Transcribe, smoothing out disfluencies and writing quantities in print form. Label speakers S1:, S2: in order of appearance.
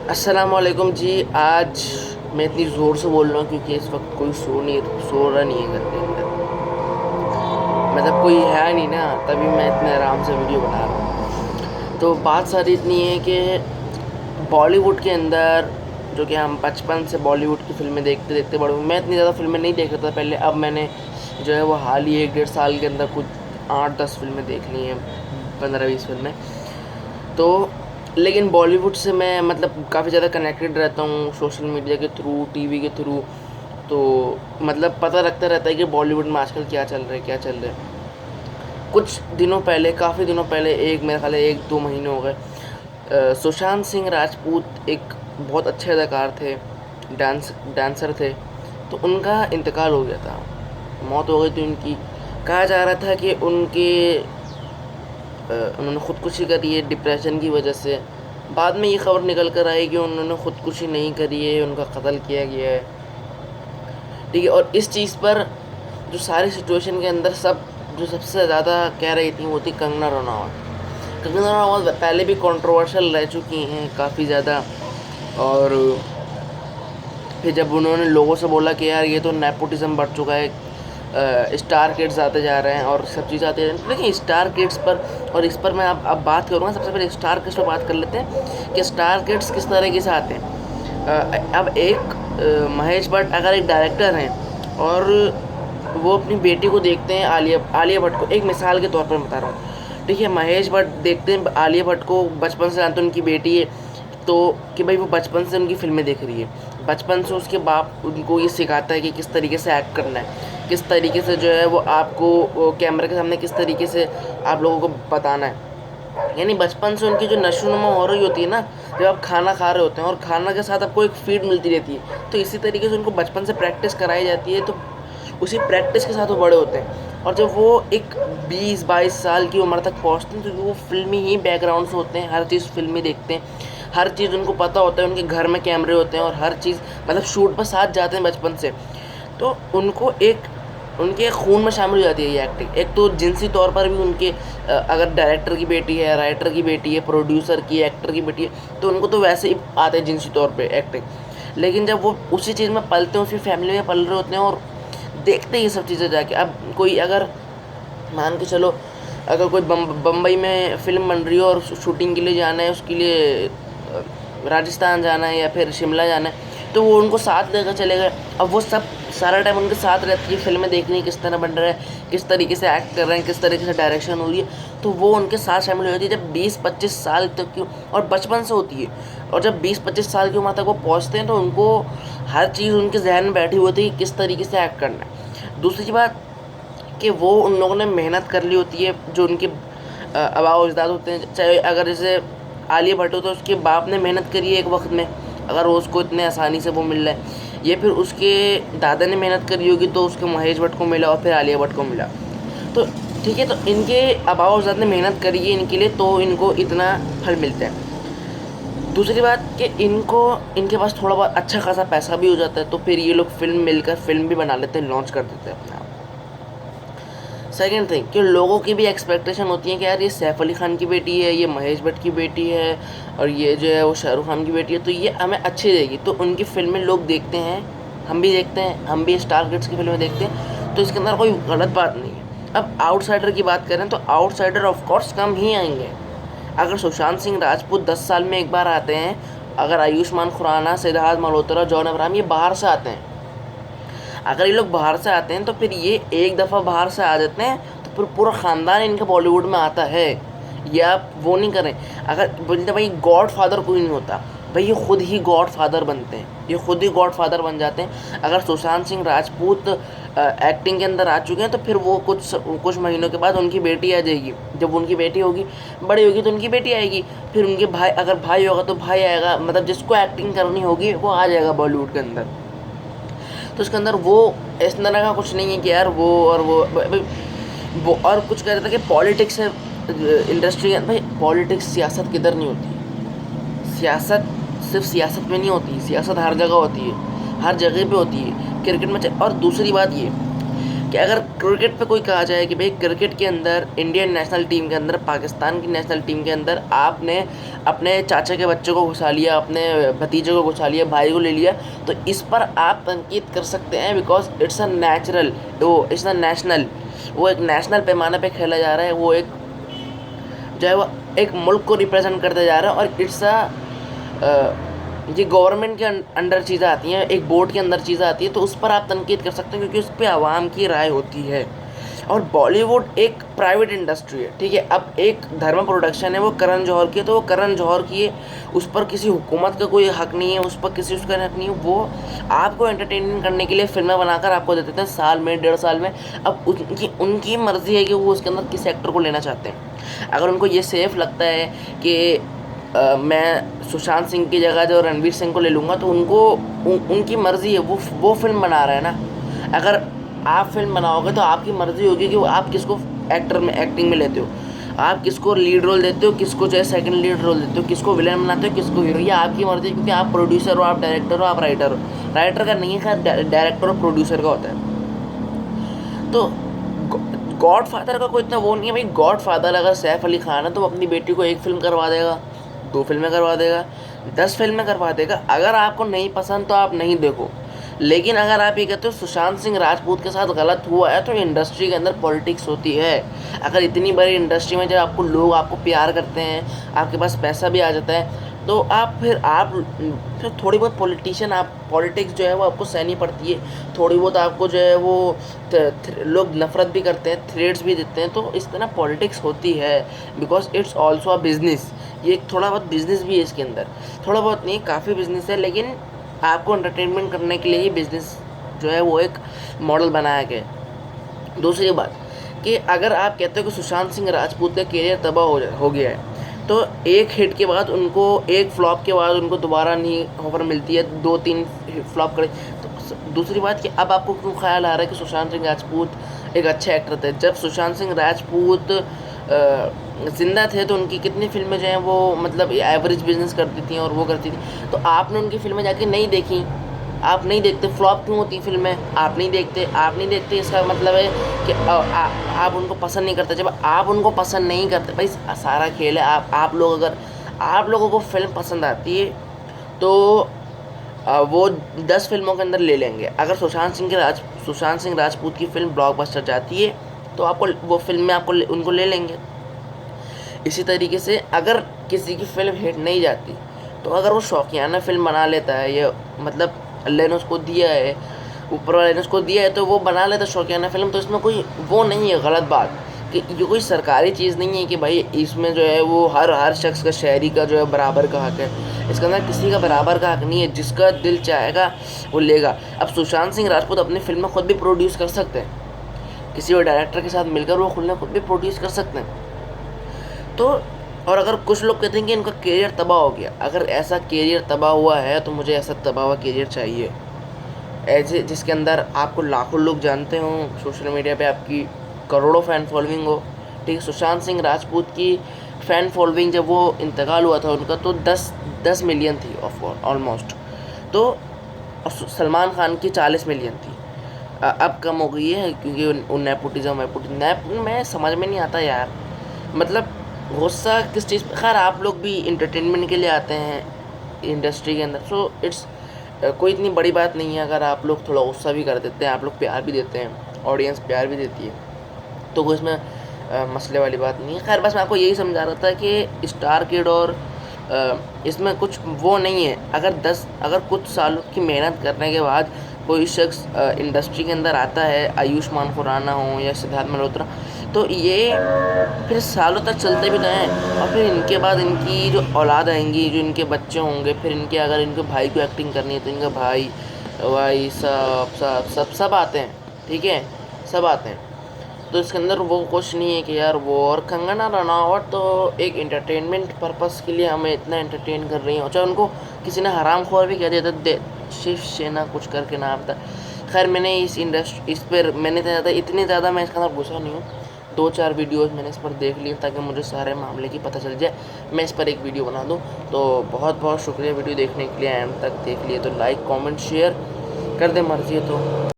S1: अस्सलामुअलैकुम जी। आज मैं इतनी ज़ोर से बोल रहा हूँ क्योंकि इस वक्त कोई सो रहा नहीं है घर के अंदर। मतलब कोई है नहीं ना, तभी मैं इतने आराम से वीडियो बना रहा हूँ। तो बात सारी इतनी है कि बॉलीवुड के अंदर जो कि हम बचपन से बॉलीवुड की फ़िल्में देखते देखते बड़े हुए। मैं इतनी ज़्यादा फ़िल्में नहीं देखता था पहले, अब मैंने जो है वो हाल ही 1 डेढ़ साल के अंदर कुछ 8 10 फ़िल्में देख ली हैं, 15 20 फ़िल्में। तो लेकिन बॉलीवुड से मैं मतलब काफ़ी ज़्यादा कनेक्टेड रहता हूँ सोशल मीडिया के थ्रू, टीवी के थ्रू। तो मतलब पता लगता रहता है कि बॉलीवुड में आजकल क्या चल रहा है, क्या चल रहा है। कुछ दिनों पहले, काफ़ी दिनों पहले, एक मेरे ख्याल है 1 2 महीने हो गए, सुशांत सिंह राजपूत एक बहुत अच्छे अदाकार थे, डांसर थे। तो उनका इंतकाल हो गया था, मौत हो गई थी उनकी। कहा जा रहा था कि उन्होंने ख़ुदकुशी करी है डिप्रेशन की वजह से। बाद में ये ख़बर निकल कर आई कि उन्होंने ख़ुदकुशी नहीं करी है, उनका कत्ल किया गया है। ठीक है, और इस चीज़ पर जो सारी सिचुएशन के अंदर जो सबसे ज़्यादा कह रही थी वो थी कंगना रनावत। कंगना रनावत पहले भी कंट्रोवर्शियल रह चुकी हैं काफ़ी ज़्यादा। और फिर जब उन्होंने लोगों से बोला कि यार ये तो नेपोटिज्म बढ़ चुका है, स्टार किड्स आते जा रहे हैं और सब चीज़ आते जा रहे हैं। देखिए स्टार किड्स पर, और इस पर मैं अब बात करूँगा। सबसे पहले स्टार किड्स पर बात कर लेते हैं कि स्टार किड्स किस तरीके से आते हैं। अब महेश भट्ट अगर एक डायरेक्टर हैं और वो अपनी बेटी को देखते हैं, आलिया भट्ट को, एक मिसाल के तौर पर बता रहा हूँ। ठीक है, महेश भट्ट देखते हैं आलिया भट्ट को, बचपन से जानते हैं उनकी बेटी है, तो कि भाई वो बचपन से उनकी फ़िल्में देख रही है। बचपन से उसके बाप उनको ये सिखाता है कि किस तरीके से एक्ट करना है, किस तरीके से जो है वो आपको कैमरे के सामने किस तरीके से आप लोगों को बताना है। यानी बचपन से उनकी जो नशोनुमा हो रही होती है ना, जब आप खाना खा रहे होते हैं और खाना के साथ आपको एक फीड मिलती रहती है, तो इसी तरीके से उनको बचपन से प्रैक्टिस कराई जाती है। तो उसी प्रैक्टिस के साथ वो बड़े होते हैं। और जब वो एक 20 22 साल की उम्र तक पहुँचते हैं तो वो फिल्मी ही बैकग्राउंड से होते हैं, हर चीज़ फिल्मी देखते हैं, हर चीज़ उनको पता होता है, उनके घर में कैमरे होते हैं और हर चीज़ मतलब शूट पर साथ जाते हैं बचपन से। तो उनको एक उनके खून में शामिल हो जाती है ये एक्टिंग। एक तो जिनसी तौर पर भी उनके अगर डायरेक्टर की बेटी है, राइटर की बेटी है, प्रोड्यूसर की, एक्टर की बेटी है, तो उनको तो वैसे ही आते हैं जिनसी तौर पे एक्टिंग। लेकिन जब वो उसी चीज़ में पलते हैं, उसी फैमिली में पल रहे होते हैं और देखते हैं ये सब चीज़ें जाके। अब कोई अगर मान के चलो, अगर कोई बम्बई में फ़िल्म बन रही है और शूटिंग के लिए जाना है, उसके लिए राजस्थान जाना है या फिर शिमला जाना है, तो वो उनको साथ लेकर चले गए। अब वो सब सारा टाइम उनके साथ रहती है, फ़िल्में देखनी किस तरह बन रहा है, किस तरीके से एक्ट कर रहे हैं, किस तरीके से डायरेक्शन हो रही है, तो वो उनके साथ शामिल हो जाती है जब 20 25 साल तक की, और बचपन से होती है। और जब 20 25 साल की उम्र तक वो पहुँचते हैं तो उनको हर चीज़ उनके जहन में बैठी हुई होती है कि किस तरीके से एक्ट करना है। दूसरी बात कि वो उन लोगों ने मेहनत कर ली होती है, जो उनके आबा अजदाद होते हैं। चाहे अगर जैसे आलिया भट्ट हो तो उसके बाप ने मेहनत करी है एक वक्त में, अगर वो उसको इतने आसानी से वो मिल रहा है। ये फिर उसके दादा ने मेहनत करी होगी तो उसके महेश भट्ट को मिला और फिर आलिया भट्ट को मिला। तो ठीक है, तो इनके आबा अजदाद ने मेहनत करी है इनके लिए, तो इनको इतना फल मिलता है। दूसरी बात कि इनके पास थोड़ा बहुत अच्छा खासा पैसा भी हो जाता है, तो फिर ये लोग फ़िल्म मिलकर फ़िल्म भी बना लेते हैं, लॉन्च कर देते हैं अपना। सेकंड थिंग कि लोगों की भी एक्सपेक्टेशन होती है कि यार ये सैफ अली खान की बेटी है, ये महेश भट्ट की बेटी है, और ये जो है वो शाहरुख खान की बेटी है, तो ये हमें अच्छी देगी। तो उनकी फ़िल्में लोग देखते हैं, हम भी देखते हैं, हम भी स्टार किड्स की फ़िल्में देखते हैं, तो इसके अंदर कोई गलत बात नहीं है। अब आउटसाइडर की बात करें तो आउटसाइडर ऑफ कोर्स कम ही आएंगे। अगर सुशांत सिंह राजपूत 10 साल में एक बार आते हैं, अगर आयुष्मान खुराना, सिद्धार्थ मल्होत्रा, जॉन अब्राहम ये बाहर से आते हैं, अगर ये लोग बाहर से आते हैं तो फिर ये एक दफ़ा बाहर से आ जाते हैं तो फिर पूरा ख़ानदान इनका बॉलीवुड में आता है। ये आप वो नहीं करें। अगर बोलते भाई गॉड फादर कोई नहीं होता, भाई ये खुद ही गॉड फादर बनते हैं, ये खुद ही गॉड फादर बन जाते हैं। अगर सुशांत सिंह राजपूत एक्टिंग के अंदर आ चुके हैं तो फिर वो कुछ महीनों के बाद उनकी बेटी आ जाएगी। जब उनकी बेटी होगी, बड़ी होगी, तो उनकी बेटी आएगी। फिर उनके भाई, अगर भाई होगा तो भाई आएगा, मतलब जिसको एक्टिंग करनी होगी वो आ जाएगा बॉलीवुड के अंदर। तो उसके अंदर वो इस तरह का कुछ नहीं है कि यार वो और वो और कुछ कह रहा था कि पॉलिटिक्स है इंडस्ट्री के। भाई पॉलिटिक्स, सियासत किधर नहीं होती। सियासत सिर्फ सियासत में नहीं होती, सियासत हर जगह होती है, हर जगह पे होती है, क्रिकेट में और दूसरी बात ये कि अगर क्रिकेट पे कोई कहा जाए कि भाई क्रिकेट के अंदर, इंडियन नेशनल टीम के अंदर, पाकिस्तान की नेशनल टीम के अंदर आपने अपने चाचा के बच्चे को घुसा लिया, अपने भतीजे को घुसा लिया, भाई को ले लिया, तो इस पर आप तनकीद कर सकते हैं, बिकॉज इट्स अ नेचुरल, वो इट्स अ नेशनल, वो एक नेशनल पैमाने पे खेला जा रहा है, वो एक जो है वो एक मुल्क को रिप्रेजेंट करते जा रहा है, और इट्स ये गवर्नमेंट के अंडर चीज़ें आती हैं, एक बोर्ड के अंदर चीज़ें आती हैं, तो उस पर आप तनकीद कर सकते हैं, क्योंकि उस पर आवाम की राय होती है। और बॉलीवुड एक प्राइवेट इंडस्ट्री है, ठीक है। अब एक धर्म प्रोडक्शन है, वो करण जौहर की है, तो वो करण जौहर की है, उस पर किसी हुकूमत का कोई हक नहीं है, उस पर किसी उसका हक नहीं है। वो आपको एंटरटेनमेंट करने के लिए फिल्में बनाकर आपको दे देते हैं साल में, 1.5 साल में। अब उनकी मर्ज़ी है कि वो उसके अंदर किस एक्टर को लेना चाहते हैं। अगर उनको ये सेफ़ लगता है कि मैं सुशांत सिंह की जगह जो रणवीर सिंह को ले लूँगा, तो उनकी मर्ज़ी है, वो फ़िल्म बना रहा है ना। अगर आप फिल्म बनाओगे तो आपकी मर्ज़ी होगी कि वो आप किसको एक्टिंग में लेते हो, आप किसको लीड रोल देते हो, किसको चाहे सेकंड लीड रोल देते हो, किसको विलन बनाते हो, किसको हीरो, ये आपकी मर्ज़ी है, क्योंकि आप प्रोड्यूसर हो, आप डायरेक्टर हो, आप राइटर हो। राइटर का नहीं है, खैर डायरेक्टर और प्रोड्यूसर का होता है। तो गॉड फादर का कोई इतना वो नहीं है भाई। गॉड फादर अगर सैफ अली खान है तो वो अपनी बेटी को 1 फिल्म करवा देगा, 2 फिल्में करवा देगा, 10 फिल्में करवा देगा। अगर आपको नहीं पसंद तो आप नहीं देखो। लेकिन अगर आप ये कहते हो सुशांत सिंह राजपूत के साथ गलत हुआ है, तो इंडस्ट्री के अंदर पॉलिटिक्स होती है। अगर इतनी बड़ी इंडस्ट्री में जब आपको लोग आपको प्यार करते हैं, आपके पास पैसा भी आ जाता है, तो फिर थोड़ी बहुत आप पॉलिटिक्स जो है वो आपको सहनी पड़ती है। थोड़ी बहुत आपको जो है वो लोग नफ़रत भी करते हैं, थ्रेड्स भी देते हैं, तो इस तरह पॉलिटिक्स होती है, because it's also a business. ये एक थोड़ा बहुत बिज़नेस भी है इसके अंदर, थोड़ा बहुत नहीं, काफ़ी बिज़नेस है, लेकिन आपको एंटरटेनमेंट करने के लिए ही बिज़नेस जो है वो एक मॉडल बनाया गया है। दूसरी बात कि अगर आप कहते हो कि सुशांत सिंह राजपूत का करियर तबाह हो गया है, तो एक हिट के बाद उनको, एक फ्लॉप के बाद उनको दोबारा नहीं ऑफर मिलती है, 2-3 फ्लॉप करे, तो दूसरी बात कि अब आपको क्यों ख्याल आ रहा है कि सुशांत सिंह राजपूत एक अच्छे एक्टर थे। जब सुशांत सिंह राजपूत ज़िंदा थे तो उनकी कितनी फिल्में जो हैं वो मतलब एवरेज बिजनेस करती थी और वो करती थी, तो आपने उनकी फिल्में जाके नहीं देखी, आप नहीं देखते। फ्लॉप क्यों होती फिल्में, आप नहीं देखते, इसका मतलब है कि आप उनको पसंद नहीं करते। जब आप उनको पसंद नहीं करते, भाई सारा खेल है, आप लोग, अगर आप लोगों को फिल्म पसंद आती है तो वो 10 फिल्मों के अंदर ले लेंगे। अगर सुशांत सिंह राजपूत की फिल्म ब्लॉकबस्टर जाती है तो आपको वो फिल्म में उनको ले लेंगे। इसी तरीके से अगर किसी की फिल्म हिट नहीं जाती, तो अगर वो शौकियाना फिल्म बना लेता है, ये मतलब अल्लाह ने उसको दिया है, ऊपर वाले ने उसको दिया है, तो वो बना लेता है शौकियाना फिल्म, तो इसमें कोई वो नहीं है गलत बात कि ये कोई सरकारी चीज़ नहीं है कि भाई इसमें जो है वो हर शख्स का, शहरी का जो है बराबर का हक है। इसके अंदर किसी का बराबर का हक नहीं है, जिसका दिल चाहेगा वो लेगा। अब सुशांत सिंह राजपूत अपनी फिल्में खुद भी प्रोड्यूस कर सकते हैं, किसी और डायरेक्टर के साथ मिलकर वो खुद भी प्रोड्यूस कर सकते हैं। तो और अगर कुछ लोग कहते हैं कि इनका करियर तबाह हो गया, अगर ऐसा करियर तबाह हुआ है तो मुझे ऐसा तबाह हुआ करियर चाहिए, ऐसे जिसके अंदर आपको लाखों लोग जानते हों, सोशल मीडिया पे आपकी करोड़ों फ़ैन फॉलोइंग हो। ठीक है, सुशांत सिंह राजपूत की फ़ैन फॉलोइंग जब वो इंतकाल हुआ था उनका, तो 10 मिलियन थी ऑलमोस्ट, तो सलमान खान की 40 मिलियन थी। अब कम हो गई है क्योंकि नेपोटिज्म में समझ में नहीं आता यार, मतलब गुस्सा किस चीज़ पे। खैर आप लोग भी इंटरटेनमेंट के लिए आते हैं इंडस्ट्री के अंदर, सो इट्स कोई इतनी बड़ी बात नहीं है अगर आप लोग थोड़ा गुस्सा भी कर देते हैं, आप लोग प्यार भी देते हैं, ऑडियंस प्यार भी देती है, तो कोई इसमें मसले वाली बात नहीं है। खैर बस मैं आपको यही समझा रहा था कि स्टार किड और इसमें कुछ वो नहीं है। अगर कुछ सालों की मेहनत करने के बाद कोई शख्स इंडस्ट्री के अंदर आता है, आयुष्मान खुराना हो या सिद्धार्थ मल्होत्रा, तो ये फिर सालों तक चलते भी तो हैं, और फिर इनके बाद इनकी जो औलाद आएंगी, जो इनके बच्चे होंगे, फिर अगर इनके भाई को एक्टिंग करनी है तो इनका भाई सब आते हैं, ठीक है, सब आते हैं। तो इसके अंदर वो कुछ नहीं है कि यार वो, और कंगना रनावत तो एक एंटरटेनमेंट पर्पस के लिए हमें इतना एंटरटेन कर रही हैं, चाहे उनको किसी ने हरामखोर भी कह दिया था, शिव सेना कुछ करके नाम था। खैर मैंने इस पर मैंने इतनी ज़्यादा मैं इसके अंदर घुसा नहीं हूँ, 2-4 वीडियोस मैंने इस पर देख लिए ताकि मुझे सारे मामले की पता चल जाए, मैं इस पर एक वीडियो बना दूँ। तो बहुत बहुत शुक्रिया वीडियो देखने के लिए, एंड तक देख लिए तो लाइक कमेंट शेयर कर दे, मर्जी है तो।